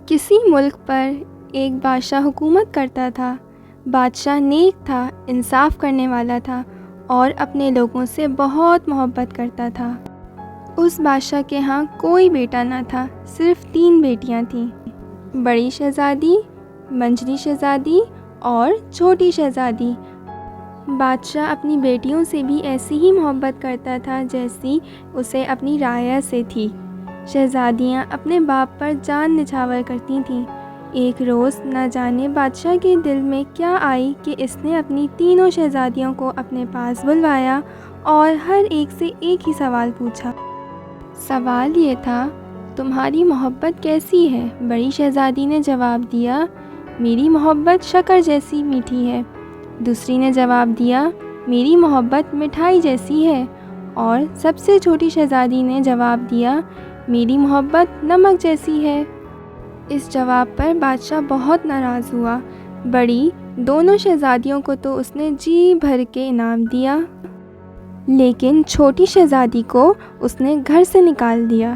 کسی ملک پر ایک بادشاہ حکومت کرتا تھا۔ بادشاہ نیک تھا، انصاف کرنے والا تھا اور اپنے لوگوں سے بہت محبت کرتا تھا۔ اس بادشاہ کے ہاں کوئی بیٹا نہ تھا، صرف 3 بیٹیاں تھیں، بڑی شہزادی، منجلی شہزادی اور چھوٹی شہزادی۔ بادشاہ اپنی بیٹیوں سے بھی ایسی ہی محبت کرتا تھا جیسی اسے اپنی رعایا سے تھی۔ شہزادیاں اپنے باپ پر جان نچھاور کرتی تھیں۔ ایک روز نہ جانے بادشاہ کے دل میں کیا آئی کہ اس نے اپنی تینوں شہزادیوں کو اپنے پاس بلوایا اور ہر ایک سے ایک ہی سوال پوچھا۔ سوال یہ تھا، تمہاری محبت کیسی ہے؟ بڑی شہزادی نے جواب دیا، میری محبت شکر جیسی میٹھی ہے۔ دوسری نے جواب دیا، میری محبت مٹھائی جیسی ہے۔ اور سب سے چھوٹی شہزادی نے جواب دیا، میری محبت نمک جیسی ہے۔ اس جواب پر بادشاہ بہت ناراض ہوا۔ بڑی دونوں شہزادیوں کو تو اس نے جی بھر کے انعام دیا، لیکن چھوٹی شہزادی کو اس نے گھر سے نکال دیا۔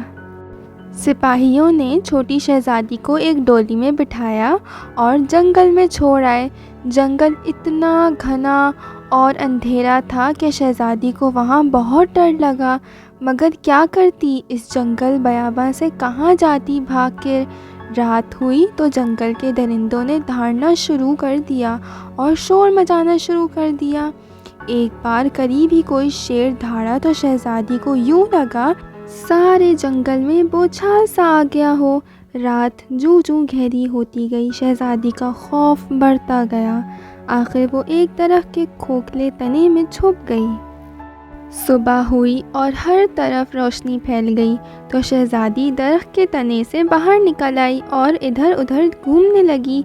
سپاہیوں نے چھوٹی شہزادی کو ایک ڈولی میں بٹھایا اور جنگل میں چھوڑ آئے۔ جنگل اتنا گھنا اور اندھیرا تھا کہ شہزادی کو وہاں بہت ڈر لگا، مگر کیا کرتی، اس جنگل بیاباں سے کہاں جاتی بھاگ کے۔ رات ہوئی تو جنگل کے درندوں نے دھاڑنا شروع کر دیا اور شور مچانا شروع کر دیا۔ ایک بار قریب ہی کوئی شیر دھاڑا تو شہزادی کو یوں لگا سارے جنگل میں بوچھار سا آ گیا ہو۔ رات جوں جوں گہری ہوتی گئی، شہزادی کا خوف بڑھتا گیا۔ آخر وہ ایک درخت کے کھوکھلے تنے میں چھپ گئی۔ صبح ہوئی اور ہر طرف روشنی پھیل گئی تو شہزادی درخت کے تنے سے باہر نکل آئی اور ادھر ادھر گھومنے لگی۔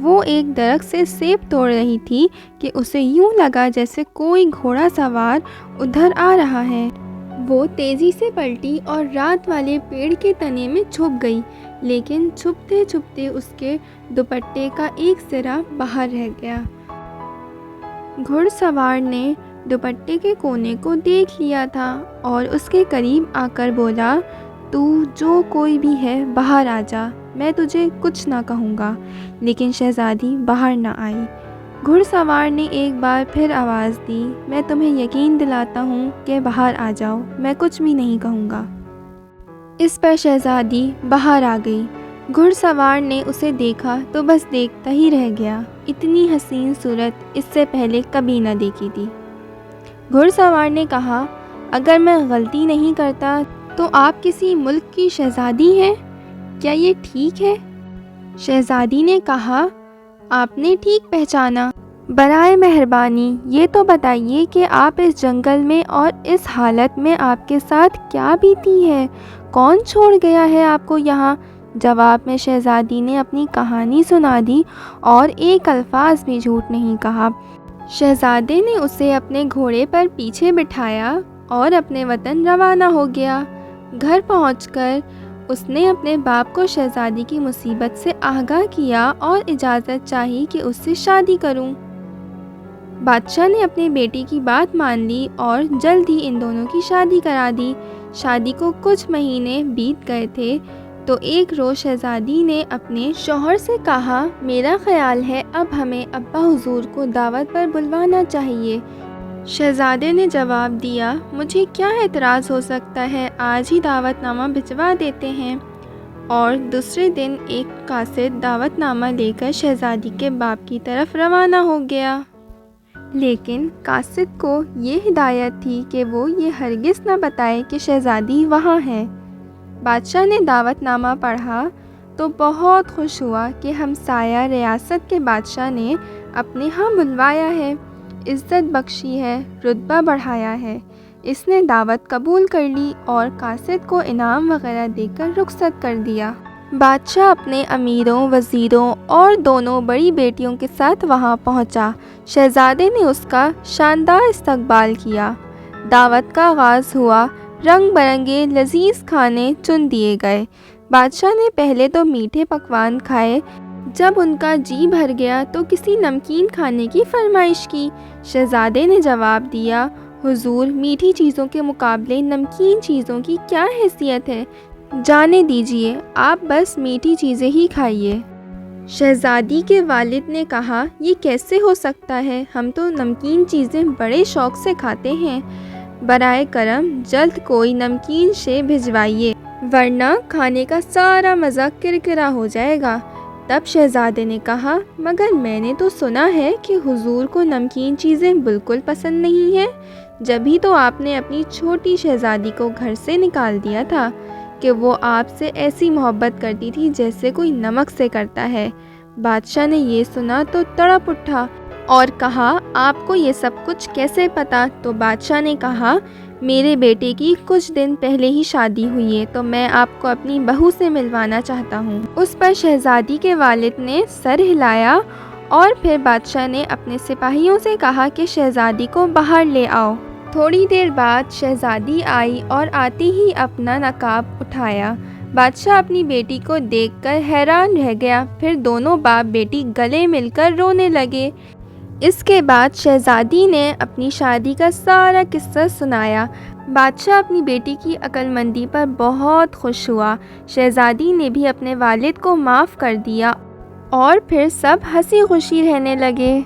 وہ ایک درخت سے سیب توڑ رہی تھی کہ اسے یوں لگا جیسے کوئی گھوڑا سوار ادھر آ رہا ہے۔ وہ تیزی سے پلٹی اور رات والے پیڑ کے تنے میں چھپ گئی، لیکن چھپتے چھپتے اس کے دوپٹے کا ایک سرا باہر رہ گیا۔ گھڑ سوار نے دوپٹے کے کونے کو دیکھ لیا تھا اور اس کے قریب آ کر بولا، تو جو کوئی بھی ہے باہر آ جا، میں تجھے کچھ نہ کہوں گا۔ لیکن شہزادی باہر نہ آئی۔ گھڑ سوار نے ایک بار پھر آواز دی، میں تمہیں یقین دلاتا ہوں کہ باہر آ جاؤ، میں کچھ بھی نہیں کہوں گا۔ اس پر شہزادی باہر آ گئی۔ گھڑ سوار نے اسے دیکھا تو بس دیکھتا ہی رہ گیا۔ اتنی حسین صورت اس سے پہلے کبھی نہ دیکھی تھی۔ گھڑ سوار نے کہا، اگر میں غلطی نہیں کرتا تو آپ کسی ملک کی شہزادی ہیں، کیا یہ ٹھیک ہے؟ شہزادی نے کہا، آپ نے ٹھیک پہچانا۔ برائے مہربانی یہ تو بتائیے کہ آپ اس جنگل میں اور اس حالت میں آپ کے ساتھ کیا بیتی ہے؟ کون چھوڑ گیا ہے آپ کو یہاں؟ جواب میں شہزادی نے اپنی کہانی سنا دی اور ایک الفاظ بھی جھوٹ نہیں کہا۔ شہزادے نے اسے اپنے گھوڑے پر پیچھے بٹھایا اور اپنے وطن روانہ ہو گیا۔ گھر پہنچ کر اس نے اپنے باپ کو شہزادی کی مصیبت سے آگاہ کیا اور اجازت چاہی کہ اس سے شادی کروں۔ بادشاہ نے اپنے بیٹی کی بات مان لی اور جلد ہی ان دونوں کی شادی کرا دی۔ شادی کو کچھ مہینے بیت گئے تھے تو ایک روز شہزادی نے اپنے شوہر سے کہا، میرا خیال ہے اب ہمیں ابا حضور کو دعوت پر بلوانا چاہیے۔ شہزادے نے جواب دیا، مجھے کیا اعتراض ہو سکتا ہے، آج ہی دعوت نامہ بھجوا دیتے ہیں۔ اور دوسرے دن ایک قاصد دعوت نامہ لے کر شہزادی کے باپ کی طرف روانہ ہو گیا۔ لیکن قاصد کو یہ ہدایت تھی کہ وہ یہ ہرگز نہ بتائے کہ شہزادی وہاں ہے۔ بادشاہ نے دعوت نامہ پڑھا تو بہت خوش ہوا کہ ہمسایہ ریاست کے بادشاہ نے اپنے ہاں بلوایا ہے، عزت بخشی ہے، رتبہ بڑھایا ہے۔ اس نے دعوت قبول کر لی اور قاصد کو انعام وغیرہ دے کر رخصت کر دیا۔ بادشاہ اپنے امیروں، وزیروں اور دونوں بڑی بیٹیوں کے ساتھ وہاں پہنچا۔ شہزادے نے اس کا شاندار استقبال کیا۔ دعوت کا آغاز ہوا۔ رنگ برنگے لذیذ کھانے چن دیے گئے۔ بادشاہ نے پہلے تو میٹھے پکوان کھائے، جب ان کا جی بھر گیا تو کسی نمکین کھانے کی فرمائش کی۔ شہزادے نے جواب دیا، حضور، میٹھی چیزوں کے مقابلے نمکین چیزوں کی کیا حیثیت ہے؟ جانے دیجیے، آپ بس میٹھی چیزیں ہی کھائیے۔ شہزادی کے والد نے کہا، یہ کیسے ہو سکتا ہے؟ ہم تو نمکین چیزیں بڑے شوق سے کھاتے ہیں۔ برائے کرم جلد کوئی نمکین شے بھجوائیے، ورنہ کھانے کا سارا مزہ کرکرا ہو جائے گا۔ تب شہزادے نے کہا، مگر میں نے تو سنا ہے کہ حضور کو نمکین چیزیں بالکل پسند نہیں ہیں۔ جبھی تو آپ نے اپنی چھوٹی شہزادی کو گھر سے نکال دیا تھا کہ وہ آپ سے ایسی محبت کرتی تھی جیسے کوئی نمک سے کرتا ہے۔ بادشاہ نے یہ سنا تو تڑپ اٹھا اور کہا، آپ کو یہ سب کچھ کیسے پتا؟ تو بادشاہ نے کہا، میرے بیٹے کی کچھ دن پہلے ہی شادی ہوئی ہے، تو میں آپ کو اپنی بہو سے ملوانا چاہتا ہوں۔ اس پر شہزادی کے والد نے سر ہلایا اور پھر بادشاہ نے اپنے سپاہیوں سے کہا کہ شہزادی کو باہر لے آؤ۔ تھوڑی دیر بعد شہزادی آئی اور آتے ہی اپنا نقاب اٹھایا۔ بادشاہ اپنی بیٹی کو دیکھ کر حیران رہ گیا، پھر دونوں باپ بیٹی گلے مل کر رونے لگے۔ اس کے بعد شہزادی نے اپنی شادی کا سارا قصہ سنایا۔ بادشاہ اپنی بیٹی کی عقل مندی پر بہت خوش ہوا۔ شہزادی نے بھی اپنے والد کو معاف کر دیا اور پھر سب ہنسی خوشی رہنے لگے۔